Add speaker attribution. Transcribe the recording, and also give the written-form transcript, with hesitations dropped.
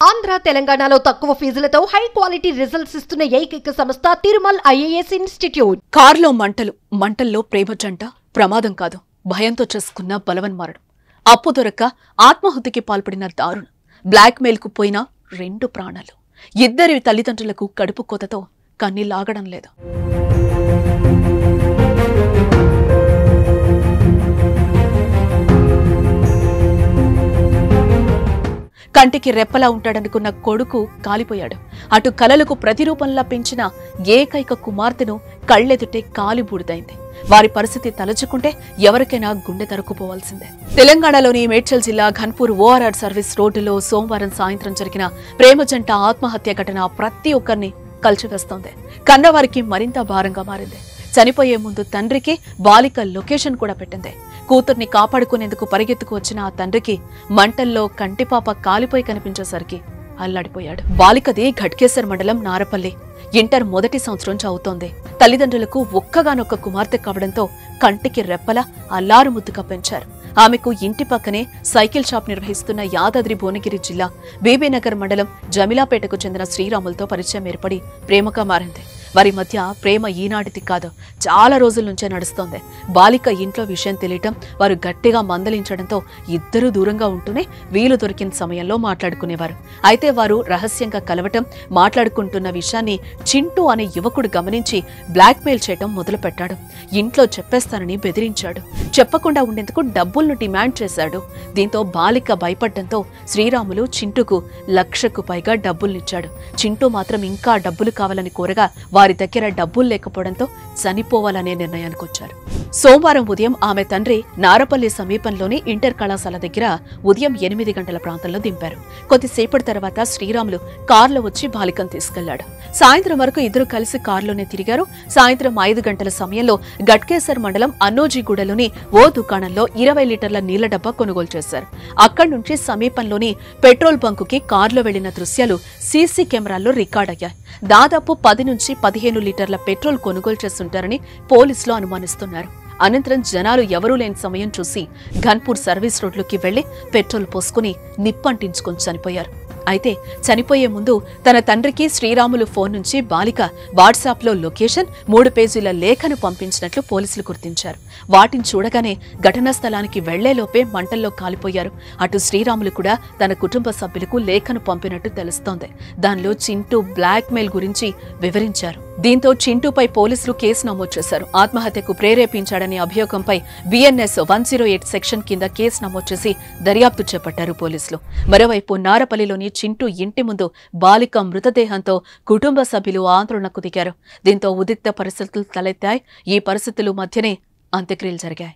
Speaker 1: ఆంధ్ర తెలంగాణలో తక్కువ ఫీజులతో high quality results ఇస్తున్న ఏకైక సంస్థ తిరుమల్ ఐఏఎస్ ఇన్స్టిట్యూట్.
Speaker 2: కార్లో మంటల్లో ప్రేమ జంట ప్రమాదం కాదు, భయంతో చేసుకున్న బలవన్మారడం, అప్పు దొరక్క ఆత్మహత్యకి పాల్పడిన దారుణం, బ్లాక్ మెయిల్కు పోయిన 2 ప్రాణాలు, ఇద్దరి తల్లిదండ్రులకు కడుపు కోతతో కన్నీళ్లాగడం లేదు. కంటికి రెప్పలా ఉంటాడనుకున్న కొడుకు కాలిపోయాడు. అటు కలలకు ప్రతిరూపంలా పెంచిన ఏకైక కుమార్తెను కళ్లెదుటే కాలిబూడిదైంది. వారి పరిస్థితి తలచుకుంటే ఎవరికైనా గుండె తరుక్కుపోవాల్సిందే. తెలంగాణలోని మేడ్చల్ జిల్లా ఘన్పూర్ ఓఆర్ఆర్ సర్వీస్ రోడ్డులో సోమవారం సాయంత్రం జరిగిన ప్రేమ జంట ఆత్మహత్య ఘటన ప్రతి ఒక్కరిని కలిచివేస్తోంది. కన్నవారికి మరింత భారంగా మారింది. చనిపోయే ముందు తండ్రికి బాలిక లొకేషన్ కూడా పెట్టింది. కూతుర్ని కాపాడుకునేందుకు పరిగెత్తుకు వచ్చిన ఆ తండ్రికి మంటల్లో కంటిపాప కాలిపోయి కనిపించేసరికి అల్లాడిపోయాడు. బాలికది ఘట్కేసర్ మండలం నారపల్లి. ఇంటర్ మొదటి సంవత్సరం చదువుతోంది. తల్లిదండ్రులకు ఒక్కగానొక్క కుమార్తె కావడంతో కంటికి రెప్పల అల్లారు ముద్దుగా పెంచారు. ఆమెకు ఇంటి పక్కనే సైకిల్ షాప్ నిర్వహిస్తున్న యాదాద్రి భువనగిరి జిల్లా బీబీనగర్ మండలం జమిలాపేటకు చెందిన శ్రీరాములతో పరిచయం ఏర్పడి ప్రేమగా మారింది. వారి మధ్య ప్రేమ ఈనాటిది కాదు, చాలా రోజుల నుంచే నడుస్తోంది. బాలిక ఇంట్లో విషయం తెలియటం, వారు గట్టిగా మందలించడంతో ఇద్దరూ దూరంగా ఉంటూనే వీలు దొరికిన సమయంలో మాట్లాడుకునేవారు. అయితే వారు రహస్యంగా కలవటం, మాట్లాడుకుంటున్న విషయాన్ని చింటూ అనే యువకుడు గమనించి బ్లాక్మెయిల్ చేయటం మొదలుపెట్టాడు. ఇంట్లో చెప్పేస్తానని బెదిరించాడు. చెప్పకుండా ఉండేందుకు డబ్బులను డిమాండ్ చేశాడు. దీంతో బాలిక భయపడ్డంతో శ్రీరాములు చింటూకు 1,00,000కు పైగా డబ్బుల్నిచ్చాడు. చింటూ మాత్రం ఇంకా డబ్బులు కావాలని కోరగా వారి దగ్గర డబ్బులు లేకపోవడంతో చనిపోవాలనే నిర్ణయానికి వచ్చారు. సోమవారం ఉదయం ఆమె తండ్రి నారపల్లి సమీపంలోని ఇంటర్ కళాశాల దగ్గర ఉదయం 8 గంటల ప్రాంతంలో దింపారు. కొద్దిసేపటి తర్వాత శ్రీరాములు కారులో వచ్చి బాలికను తీసుకెళ్లాడు. సాయంత్రం వరకు ఇద్దరు కలిసి కారులోనే తిరిగారు. సాయంత్రం 5 గంటల సమయంలో ఘట్కేసర్ మండలం అన్నోజీగూడలోని ఓ దుకాణంలో 20 లీటర్ల నీళ్ల డబ్బా కొనుగోలు చేశారు. అక్కడి నుంచి సమీపంలోని పెట్రోల్ బంకుకి కారులో వెళ్లిన దృశ్యాలు సీసీ కెమెరాల్లో రికార్డయ్యాయి. దాదాపు 10 నుంచి 15 లీటర్ల పెట్రోల్ కొనుగోలు చేస్తుంటారని పోలీసులు అనుమానిస్తున్నారు. అనంతరం జనాలు ఎవరూ లేని సమయం చూసి ఘన్పూర్ సర్వీస్ రోడ్లోకి వెళ్లి పెట్రోల్ పోసుకుని నిప్పంటించుకొని చనిపోయారు. అయితే చనిపోయే ముందు తన తండ్రికి శ్రీరాములు ఫోన్ నుంచి బాలిక వాట్సాప్లో లొకేషన్, 3 పేజీల లేఖను పంపించినట్లు పోలీసులు గుర్తించారు. వాటిని చూడగానే ఘటనా స్థలానికి వెళ్లేలోపే మంటల్లో కాలిపోయారు. అటు శ్రీరాములు కూడా తన కుటుంబ సభ్యులకు లేఖను పంపినట్టు తెలుస్తోంది. దానిలో చింటూ బ్లాక్మెయిల్ గురించి వివరించారు. దీంతో చింటూపై పోలీసులు కేసు నమోదు చేశారు. ఆత్మహత్యకు ప్రేరేపించాడనే అభియోగంపై BNS 108 సెక్షన్ కింద కేసు నమోదు చేసి దర్యాప్తు చేపట్టారు పోలీసులు. మరోవైపు నారపల్లిలోని చింటూ ఇంటి ముందు బాలిక మృతదేహంతో కుటుంబ సభ్యులు ఆందోళనకు దిగారు. దీంతో ఉద్రిక్త పరిస్థితులు తలెత్తాయి. ఈ పరిస్థితుల మధ్యనే అంత్యక్రియలు జరిగాయి.